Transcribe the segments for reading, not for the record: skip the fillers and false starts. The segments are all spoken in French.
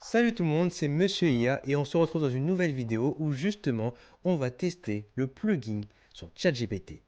Salut tout le monde, c'est Monsieur IA et on se retrouve dans une nouvelle vidéo où justement on va tester le plugin sur ChatGPT,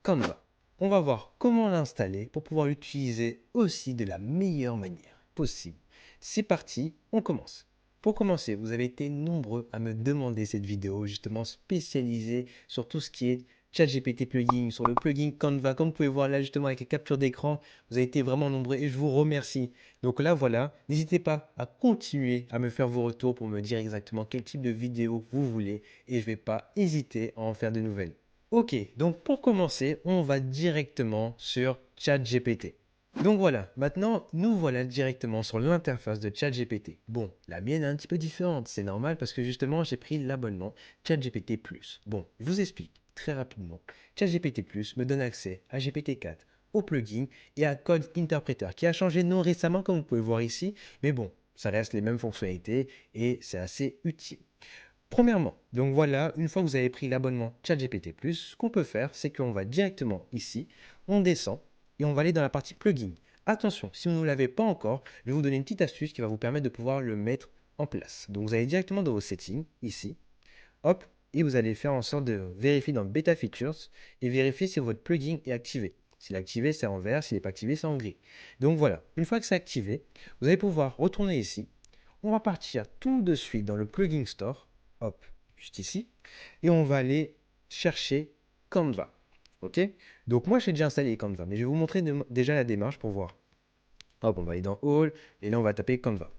Canva. On va voir comment l'installer pour pouvoir l'utiliser aussi de la meilleure manière possible. C'est parti, on commence. Pour commencer, vous avez été nombreux à me demander cette vidéo justement spécialisée sur tout ce qui est ChatGPT plugin, sur le plugin Canva. Comme vous pouvez voir là justement avec les captures d'écran, vous avez été vraiment nombreux et je vous remercie. Donc là voilà, n'hésitez pas à continuer à me faire vos retours pour me dire exactement quel type de vidéo vous voulez et je ne vais pas hésiter à en faire de nouvelles. Ok, donc pour commencer, on va directement sur ChatGPT. Donc voilà, maintenant nous voilà directement sur l'interface de ChatGPT. Bon, la mienne est un petit peu différente, c'est normal parce que justement j'ai pris l'abonnement ChatGPT+. Bon, je vous explique très rapidement. ChatGPT+, me donne accès à GPT-4, au plugin et à Code Interpreter qui a changé de nom récemment comme vous pouvez voir ici, mais bon, ça reste les mêmes fonctionnalités et c'est assez utile. Premièrement, donc voilà, une fois que vous avez pris l'abonnement ChatGPT+, ce qu'on peut faire, c'est qu'on va directement ici, on descend et on va aller dans la partie plugin. Attention, si vous ne l'avez pas encore, je vais vous donner une petite astuce qui va vous permettre de pouvoir le mettre en place. Donc vous allez directement dans vos settings, ici, hop, et vous allez faire en sorte de vérifier dans Beta Features et vérifier si votre plugin est activé. S'il est activé, c'est en vert, s'il n'est pas activé, c'est en gris. Donc voilà, une fois que c'est activé, vous allez pouvoir retourner ici. On va partir tout de suite dans le plugin store, hop, juste ici, et on va aller chercher Canva. Ok? Donc moi j'ai déjà installé Canva, mais je vais vous montrer déjà la démarche pour voir. Hop, on va aller dans All, et là on va taper Canva.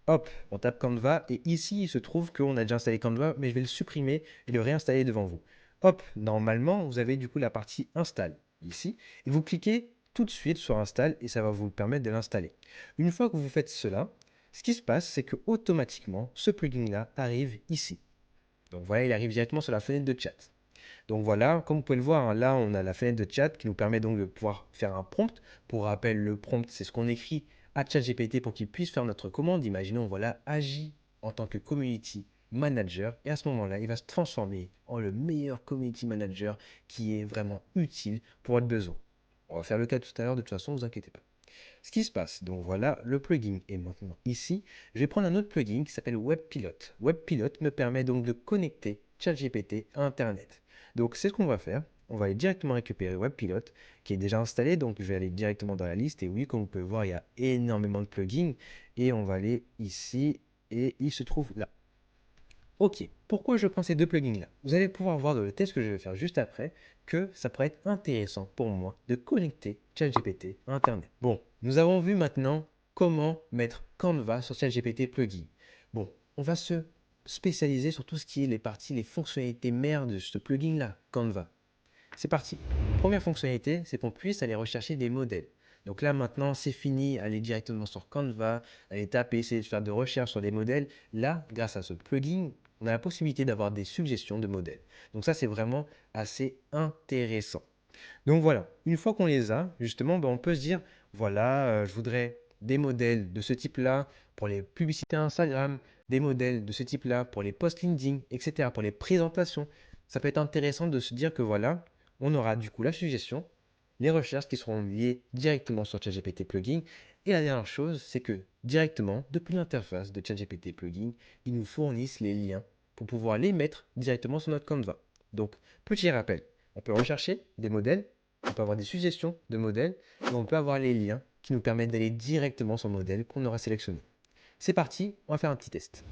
Hop, on tape Canva et ici il se trouve qu'on a déjà installé Canva, mais je vais le supprimer et le réinstaller devant vous. Hop, normalement vous avez du coup la partie install ici et vous cliquez tout de suite sur install et ça va vous permettre de l'installer. Une fois que vous faites cela, ce qui se passe c'est que automatiquement ce plugin là arrive ici. Donc voilà, il arrive directement sur la fenêtre de chat. Donc voilà, comme vous pouvez le voir, hein, là on a la fenêtre de chat qui nous permet donc de pouvoir faire un prompt. Pour rappel, le prompt c'est ce qu'on écrit à ChatGPT pour qu'il puisse faire notre commande. Imaginons, voilà, agit en tant que community manager et à ce moment-là, il va se transformer en le meilleur community manager qui est vraiment utile pour votre besoin. On va faire le cas tout à l'heure, de toute façon, ne vous inquiétez pas. Ce qui se passe, donc voilà, le plugin est maintenant ici. Je vais prendre un autre plugin qui s'appelle WebPilot. WebPilot me permet donc de connecter ChatGPT à Internet. Donc c'est ce qu'on va faire. On va aller directement récupérer WebPilot qui est déjà installé. Donc je vais aller directement dans la liste. Et oui, comme vous pouvez voir, il y a énormément de plugins. Et on va aller ici et il se trouve là. Ok, pourquoi je prends ces deux plugins-là? Vous allez pouvoir voir dans le test que je vais faire juste après que ça pourrait être intéressant pour moi de connecter ChatGPT à Internet. Bon, nous avons vu maintenant comment mettre Canva sur ChatGPT plugin. Bon, on va se spécialiser sur tout ce qui est les parties, les fonctionnalités mères de ce plugin-là, Canva. C'est parti. Première fonctionnalité, c'est qu'on puisse aller rechercher des modèles. Donc là maintenant, c'est fini, aller directement sur Canva, aller taper, essayer de faire des recherches sur des modèles. Là, grâce à ce plugin, on a la possibilité d'avoir des suggestions de modèles. Donc ça, c'est vraiment assez intéressant. Donc voilà, une fois qu'on les a, justement, ben, on peut se dire, voilà, je voudrais des modèles de ce type-là pour les publicités Instagram, des modèles de ce type-là pour les posts LinkedIn, etc., pour les présentations. Ça peut être intéressant de se dire que voilà, on aura du coup la suggestion, les recherches qui seront liées directement sur ChatGPT Plugin. Et la dernière chose, c'est que directement, depuis l'interface de ChatGPT Plugin, ils nous fournissent les liens pour pouvoir les mettre directement sur notre Canva. Donc, petit rappel, on peut rechercher des modèles, on peut avoir des suggestions de modèles, et on peut avoir les liens qui nous permettent d'aller directement sur le modèle qu'on aura sélectionné. C'est parti, on va faire un petit test.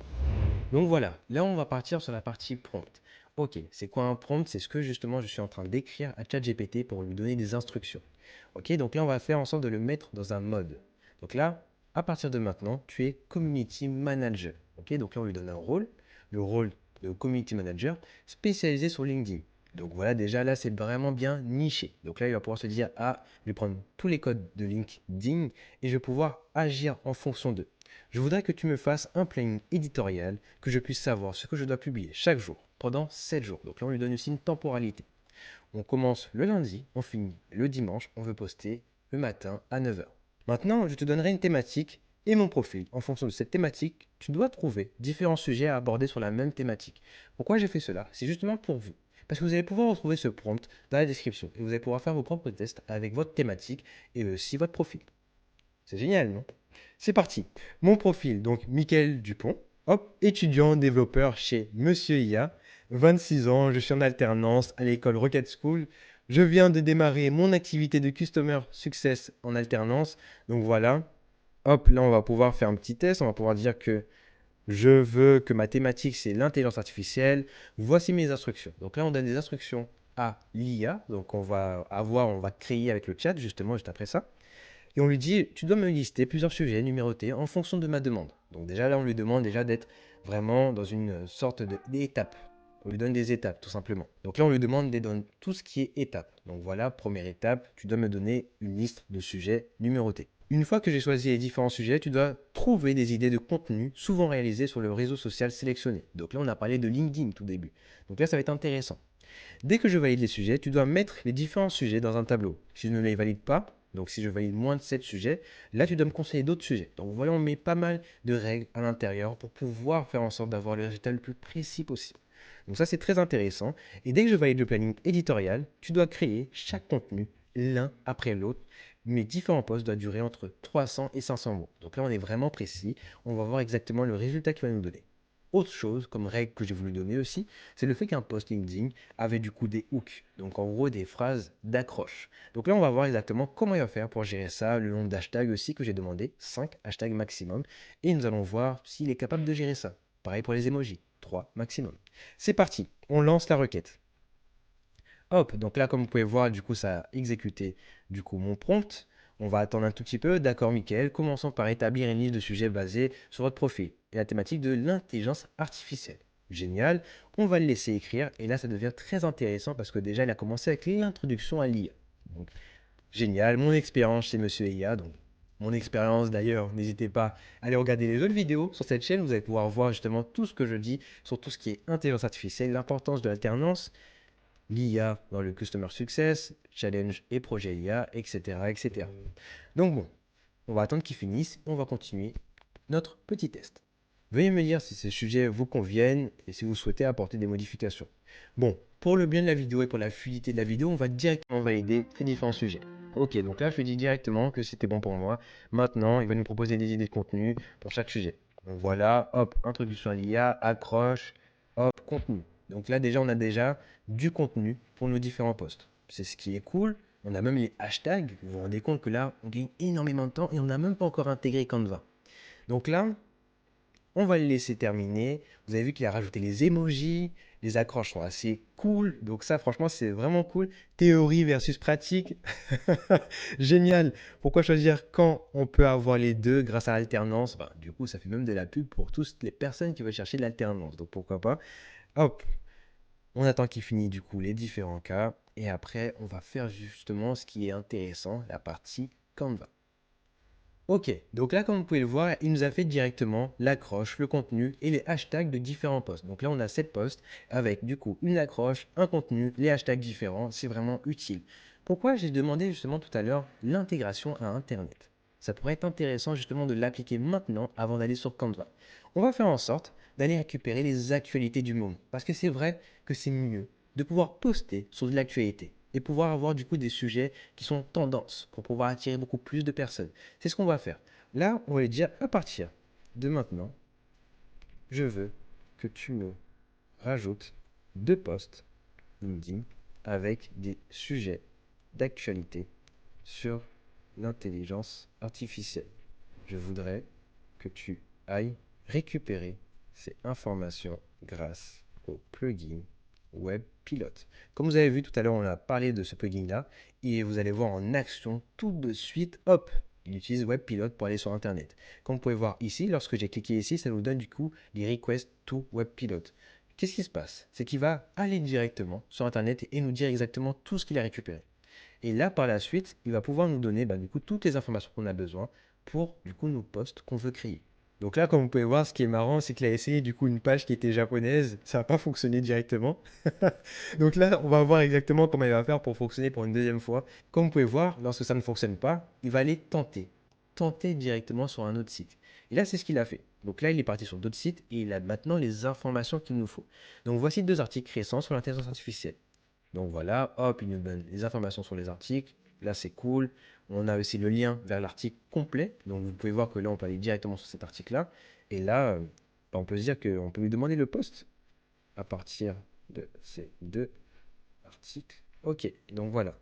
Donc voilà, là on va partir sur la partie prompt. Ok, c'est quoi un prompt? C'est ce que justement je suis en train d'écrire à ChatGPT pour lui donner des instructions. Ok, donc là on va faire en sorte de le mettre dans un mode. Donc là, à partir de maintenant, tu es Community Manager. Ok, donc là on lui donne un rôle, le rôle de Community Manager spécialisé sur LinkedIn. Donc voilà, déjà là c'est vraiment bien niché. Donc là il va pouvoir se dire, ah, je vais prendre tous les codes de LinkedIn et je vais pouvoir agir en fonction d'eux. Je voudrais que tu me fasses un planning éditorial, que je puisse savoir ce que je dois publier chaque jour, pendant 7 jours. Donc là, on lui donne aussi une temporalité. On commence le lundi, on finit le dimanche, on veut poster le matin à 9 heures. Maintenant, je te donnerai une thématique et mon profil. En fonction de cette thématique, tu dois trouver différents sujets à aborder sur la même thématique. Pourquoi j'ai fait cela? C'est justement pour vous. Parce que vous allez pouvoir retrouver ce prompt dans la description et vous allez pouvoir faire vos propres tests avec votre thématique et aussi votre profil. C'est génial, non? C'est parti. Mon profil, donc Mickaël Dupont, hop, étudiant développeur chez Monsieur IA, 26 ans, je suis en alternance à l'école Rocket School. Je viens de démarrer mon activité de Customer Success en alternance. Donc voilà, hop, là on va pouvoir faire un petit test, on va pouvoir dire que je veux que ma thématique c'est l'intelligence artificielle. Voici mes instructions. Donc là on donne des instructions à l'IA, donc on va créer avec le chat justement juste après ça. Et on lui dit, tu dois me lister plusieurs sujets numérotés en fonction de ma demande. Donc déjà là, on lui demande déjà d'être vraiment dans une sorte d'étape. On lui donne des étapes, tout simplement. Donc là, on lui demande de donner tout ce qui est étape. Donc voilà, première étape, tu dois me donner une liste de sujets numérotés. Une fois que j'ai choisi les différents sujets, tu dois trouver des idées de contenu souvent réalisées sur le réseau social sélectionné. Donc là, on a parlé de LinkedIn tout début. Donc là, ça va être intéressant. Dès que je valide les sujets, tu dois mettre les différents sujets dans un tableau. Si je ne les valide pas, donc si je valide moins de 7 sujets, là tu dois me conseiller d'autres sujets. Donc voilà, on met pas mal de règles à l'intérieur pour pouvoir faire en sorte d'avoir le résultat le plus précis possible. Donc ça c'est très intéressant. Et dès que je valide le planning éditorial, tu dois créer chaque contenu l'un après l'autre. Mes différents posts doivent durer entre 300 et 500 mots. Donc là on est vraiment précis. On va voir exactement le résultat qu'il va nous donner. Autre chose, comme règle que j'ai voulu donner aussi, c'est le fait qu'un post LinkedIn avait du coup des hooks, donc en gros des phrases d'accroche. Donc là, on va voir exactement comment il va faire pour gérer ça, le nombre d'hashtags aussi que j'ai demandé, 5 hashtags maximum, et nous allons voir s'il est capable de gérer ça. Pareil pour les emojis, 3 maximum. C'est parti, on lance la requête. Hop, donc là, comme vous pouvez voir, du coup, ça a exécuté du coup mon prompt. On va attendre un tout petit peu. D'accord, Mickaël. Commençons par établir une liste de sujets basés sur votre profil et la thématique de l'intelligence artificielle. Génial. On va le laisser écrire. Et là, ça devient très intéressant parce que déjà, il a commencé avec l'introduction à l'IA. Donc, génial. Mon expérience chez Monsieur IA. Donc, mon expérience d'ailleurs, n'hésitez pas à aller regarder les autres vidéos sur cette chaîne. Vous allez pouvoir voir justement tout ce que je dis sur tout ce qui est intelligence artificielle, l'importance de l'alternance, l'IA dans le Customer Success, Challenge et Projet IA, etc., etc. Donc bon, on va attendre qu'il finisse, on va continuer notre petit test. Veuillez me dire si ces sujets vous conviennent et si vous souhaitez apporter des modifications. Bon, pour le bien de la vidéo et pour la fluidité de la vidéo, on va directement valider ces différents sujets. Ok, donc là, je lui dis directement que c'était bon pour moi. Maintenant, il va nous proposer des idées de contenu pour chaque sujet. Donc voilà, hop, introduction à l'IA, accroche, hop, contenu. Donc là, déjà, on a déjà du contenu pour nos différents posts. C'est ce qui est cool. On a même les hashtags. Vous vous rendez compte que là, on gagne énormément de temps et on n'a même pas encore intégré Canva. Donc là, on va le laisser terminer. Vous avez vu qu'il a rajouté les emojis. Les accroches sont assez cool. Donc ça, franchement, c'est vraiment cool. Théorie versus pratique. Génial. Pourquoi choisir quand on peut avoir les deux grâce à l'alternance? Bah, du coup, ça fait même de la pub pour toutes les personnes qui veulent chercher de l'alternance. Donc pourquoi pas? Hop, on attend qu'il finisse du coup les différents cas. Et après, on va faire justement ce qui est intéressant, la partie Canva. Ok, donc là, comme vous pouvez le voir, il nous a fait directement l'accroche, le contenu et les hashtags de différents posts. Donc là, on a 7 posts avec du coup une accroche, un contenu, les hashtags différents. C'est vraiment utile. Pourquoi j'ai demandé justement tout à l'heure l'intégration à Internet? Ça pourrait être intéressant justement de l'appliquer maintenant avant d'aller sur Canva. On va faire en sorte d'aller récupérer les actualités du moment. Parce que c'est vrai que c'est mieux de pouvoir poster sur de l'actualité et pouvoir avoir du coup des sujets qui sont tendances pour pouvoir attirer beaucoup plus de personnes. C'est ce qu'on va faire. Là, on va lui dire à partir de maintenant, je veux que tu me rajoutes 2 posts LinkedIn avec des sujets d'actualité sur l'intelligence artificielle. Je voudrais que tu ailles récupérer ces informations grâce au plugin Web Pilote. Comme vous avez vu tout à l'heure, on a parlé de ce plugin-là et vous allez voir en action tout de suite, hop, il utilise Web Pilote pour aller sur Internet. Comme vous pouvez voir ici, lorsque j'ai cliqué ici, ça nous donne du coup les requests to Web Pilote. Qu'est-ce qui se passe? C'est qu'il va aller directement sur Internet et nous dire exactement tout ce qu'il a récupéré. Et là, par la suite, il va pouvoir nous donner du coup, toutes les informations qu'on a besoin pour du coup, nos posts qu'on veut créer. Donc là, comme vous pouvez voir, ce qui est marrant, c'est qu'il a essayé du coup une page qui était japonaise. Ça n'a pas fonctionné directement. Donc là, on va voir exactement comment il va faire pour fonctionner pour une deuxième fois. Comme vous pouvez voir, lorsque ça ne fonctionne pas, il va aller tenter. Tenter directement sur un autre site. Et là, c'est ce qu'il a fait. Donc là, il est parti sur d'autres sites et il a maintenant les informations qu'il nous faut. Donc voici 2 articles récents sur l'intelligence artificielle. Donc voilà, hop, il nous donne les informations sur les articles. Là, c'est cool. On a aussi le lien vers l'article complet. Donc, vous pouvez voir que là, on peut aller directement sur cet article-là. Et là, bah, on peut se dire qu'on peut lui demander le post à partir de ces deux articles. OK, donc voilà.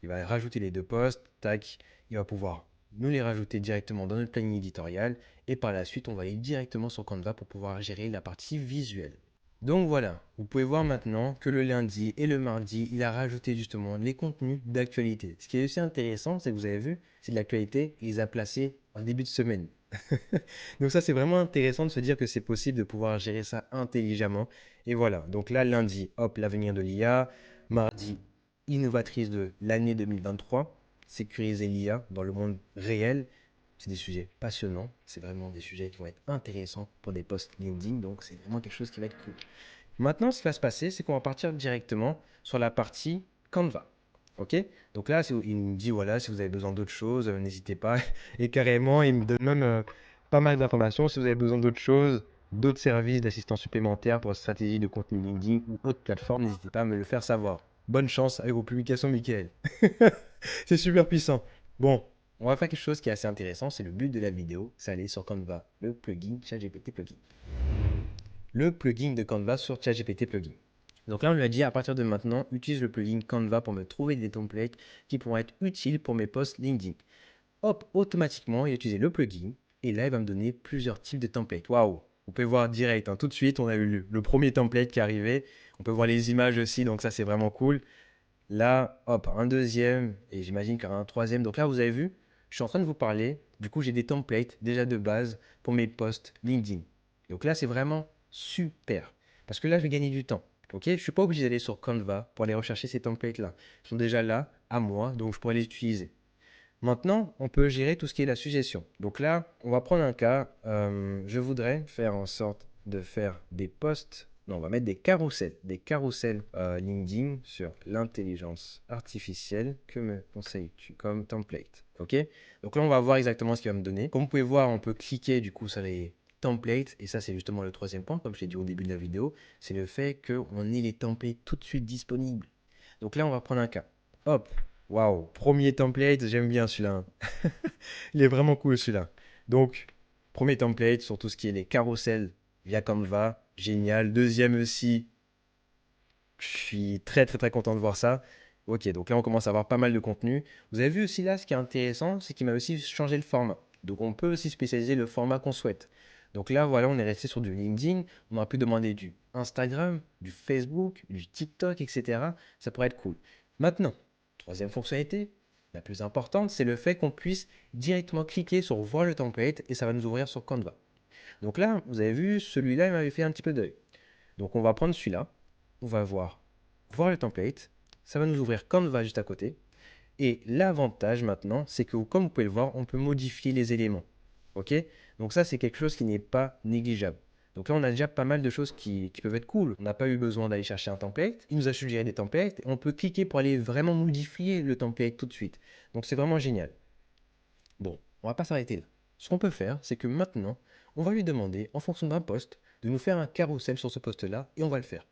Il va rajouter les deux posts, tac, il va pouvoir nous les rajouter directement dans notre planning éditorial et par la suite, on va aller directement sur Canva pour pouvoir gérer la partie visuelle. Donc voilà, vous pouvez voir maintenant que le lundi et le mardi, il a rajouté justement les contenus d'actualité. Ce qui est aussi intéressant, c'est que vous avez vu, c'est de l'actualité, il les a placés en début de semaine. Donc ça, c'est vraiment intéressant de se dire que c'est possible de pouvoir gérer ça intelligemment. Et voilà, donc là, lundi, hop, l'avenir de l'IA. Mardi, innovatrice de l'année 2023, sécuriser l'IA dans le monde réel. C'est des sujets passionnants, c'est vraiment des sujets qui vont être intéressants pour des posts LinkedIn, donc c'est vraiment quelque chose qui va être cool. Maintenant, ce qui va se passer, c'est qu'on va partir directement sur la partie Canva. Ok? Donc là, il me dit, voilà, si vous avez besoin d'autres choses, n'hésitez pas. Et carrément, il me donne même pas mal d'informations. Si vous avez besoin d'autres choses, d'autres services d'assistance supplémentaire pour stratégie de contenu LinkedIn ou autre plateforme, n'hésitez pas à me le faire savoir. Bonne chance avec vos publications, Michael. C'est super puissant. Bon, on va faire quelque chose qui est assez intéressant. C'est le but de la vidéo. C'est aller sur Canva, le plugin ChatGPT Plugin. Le plugin de Canva sur ChatGPT Plugin. Donc là, on lui a dit à partir de maintenant, utilise le plugin Canva pour me trouver des templates qui pourront être utiles pour mes posts LinkedIn. Hop, automatiquement, il a utilisé le plugin et là, il va me donner plusieurs types de templates. Waouh! Vous pouvez voir direct, hein, tout de suite, on a eu le premier template qui est arrivé. On peut voir les images aussi, donc ça, c'est vraiment cool. Là, hop, un deuxième et j'imagine qu'il y aura un troisième. Donc là, vous avez vu, je suis en train de vous parler. Du coup, j'ai des templates déjà de base pour mes posts LinkedIn. Donc là, c'est vraiment super parce que là, je vais gagner du temps. Ok, je ne suis pas obligé d'aller sur Canva pour aller rechercher ces templates-là. Ils sont déjà là, à moi, donc je pourrais les utiliser. Maintenant, on peut gérer tout ce qui est la suggestion. Donc là, on va prendre un cas. Je voudrais faire en sorte de faire des posts. Non, on va mettre des carousels LinkedIn sur l'intelligence artificielle. Que me conseilles-tu comme template? Ok. Donc là, on va voir exactement ce qu'il va me donner. Comme vous pouvez voir, on peut cliquer du coup sur les templates. Et ça, c'est justement le troisième point, comme je l'ai dit au début de la vidéo. C'est le fait qu'on ait les templates tout de suite disponibles. Donc là, on va prendre un cas. Hop, waouh, premier template, j'aime bien celui-là. Il est vraiment cool celui-là. Donc, premier template sur tout ce qui est les carousels via Canva, génial. Deuxième aussi, je suis très très très content de voir ça. Ok, donc là on commence à avoir pas mal de contenu. Vous avez vu aussi là, ce qui est intéressant, c'est qu'il m'a aussi changé le format. Donc on peut aussi spécialiser le format qu'on souhaite. Donc là, voilà, on est resté sur du LinkedIn. On aurait pu demander du Instagram, du Facebook, du TikTok, etc. Ça pourrait être cool. Maintenant, troisième fonctionnalité, la plus importante, c'est le fait qu'on puisse directement cliquer sur voir le template et ça va nous ouvrir sur Canva. Donc là, vous avez vu, celui-là, il m'avait fait un petit peu d'œil. Donc on va prendre celui-là, on va voir le template, ça va nous ouvrir Canva juste à côté. Et l'avantage maintenant, c'est que comme vous pouvez le voir, on peut modifier les éléments. Ok? Donc ça, c'est quelque chose qui n'est pas négligeable. Donc là, on a déjà pas mal de choses qui peuvent être cool. On n'a pas eu besoin d'aller chercher un template. Il nous a suggéré des templates. Et on peut cliquer pour aller vraiment modifier le template tout de suite. Donc c'est vraiment génial. Bon, on va pas s'arrêter là. Ce qu'on peut faire, c'est que maintenant, on va lui demander, en fonction d'un poste, de nous faire un carrousel sur ce poste-là, et on va le faire.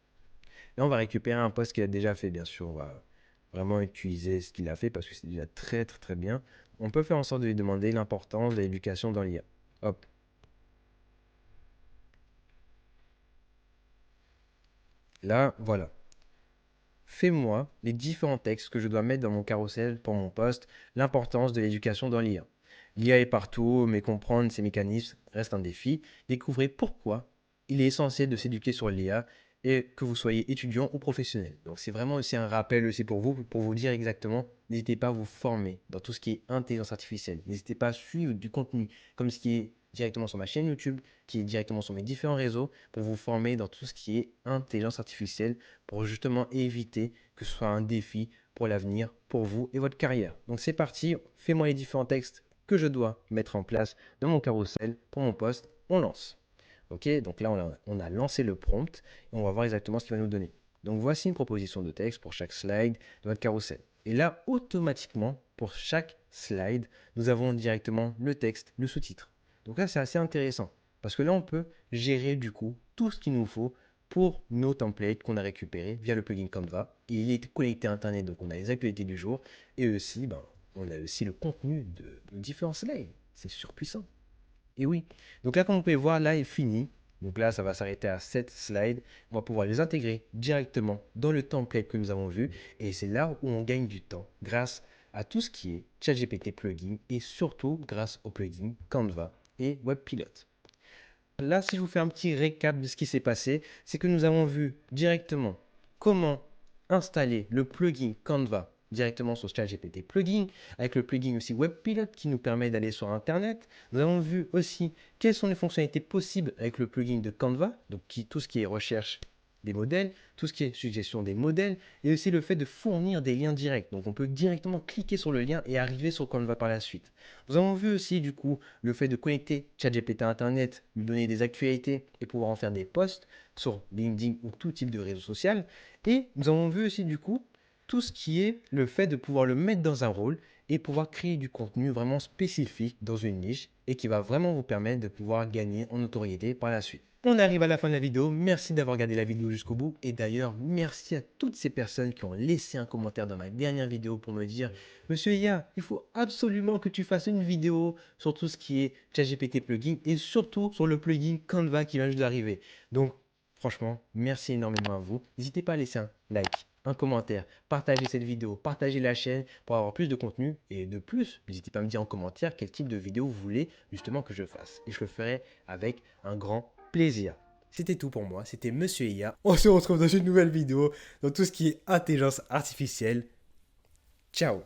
Là, on va récupérer un poste qu'il a déjà fait, bien sûr. On va vraiment utiliser ce qu'il a fait parce que c'est déjà très, très, très bien. On peut faire en sorte de lui demander l'importance de l'éducation dans l'IA. Hop. Là, voilà. Fais-moi les différents textes que je dois mettre dans mon carrousel pour mon poste, l'importance de l'éducation dans l'IA. L'IA est partout, mais comprendre ses mécanismes reste un défi. Découvrez pourquoi il est essentiel de s'éduquer sur l'IA et que vous soyez étudiant ou professionnel. Donc c'est vraiment aussi un rappel aussi pour vous dire exactement, n'hésitez pas à vous former dans tout ce qui est intelligence artificielle. N'hésitez pas à suivre du contenu comme ce qui est directement sur ma chaîne YouTube, qui est directement sur mes différents réseaux, pour vous former dans tout ce qui est intelligence artificielle, pour justement éviter que ce soit un défi pour l'avenir, pour vous et votre carrière. Donc c'est parti, fais-moi les différents textes que je dois mettre en place dans mon carrousel pour mon poste, on lance. Ok, donc là on a lancé le prompt et on va voir exactement ce qu'il va nous donner. Donc voici une proposition de texte pour chaque slide de votre carrousel. Et là, automatiquement, pour chaque slide, nous avons directement le texte, le sous-titre. Donc là, c'est assez intéressant parce que là, on peut gérer du coup tout ce qu'il nous faut pour nos templates qu'on a récupérés via le plugin Canva. Il est connecté à Internet, donc on a les actualités du jour et aussi, ben, on a aussi le contenu de différents slides. C'est surpuissant. Et oui. Donc là, comme vous pouvez voir, là, il finit. Donc là, ça va s'arrêter à 7 slides. On va pouvoir les intégrer directement dans le template que nous avons vu. Et c'est là où on gagne du temps grâce à tout ce qui est ChatGPT plugin et surtout grâce au plugin Canva et WebPilot. Là, si je vous fais un petit récap de ce qui s'est passé, c'est que nous avons vu directement comment installer le plugin Canva directement sur ChatGPT Plugin, avec le plugin aussi WebPilot qui nous permet d'aller sur Internet. Nous avons vu aussi quelles sont les fonctionnalités possibles avec le plugin de Canva, donc tout ce qui est recherche des modèles, tout ce qui est suggestion des modèles, et aussi le fait de fournir des liens directs. Donc on peut directement cliquer sur le lien et arriver sur Canva par la suite. Nous avons vu aussi du coup le fait de connecter ChatGPT à Internet, lui donner des actualités et pouvoir en faire des posts sur LinkedIn ou tout type de réseau social. Et nous avons vu aussi du coup tout ce qui est le fait de pouvoir le mettre dans un rôle et pouvoir créer du contenu vraiment spécifique dans une niche et qui va vraiment vous permettre de pouvoir gagner en notoriété par la suite. On arrive à la fin de la vidéo. Merci d'avoir regardé la vidéo jusqu'au bout. Et d'ailleurs, merci à toutes ces personnes qui ont laissé un commentaire dans ma dernière vidéo pour me dire « Monsieur Ia, il faut absolument que tu fasses une vidéo sur tout ce qui est ChatGPT plugin et surtout sur le plugin Canva qui vient juste d'arriver. » Donc, franchement, merci énormément à vous. N'hésitez pas à laisser un like, un commentaire, partager cette vidéo, partager la chaîne pour avoir plus de contenu. Et de plus, n'hésitez pas à me dire en commentaire quel type de vidéo vous voulez justement que je fasse. Et je le ferai avec un grand plaisir. C'était tout pour moi, c'était Monsieur IA. On se retrouve dans une nouvelle vidéo dans tout ce qui est intelligence artificielle. Ciao!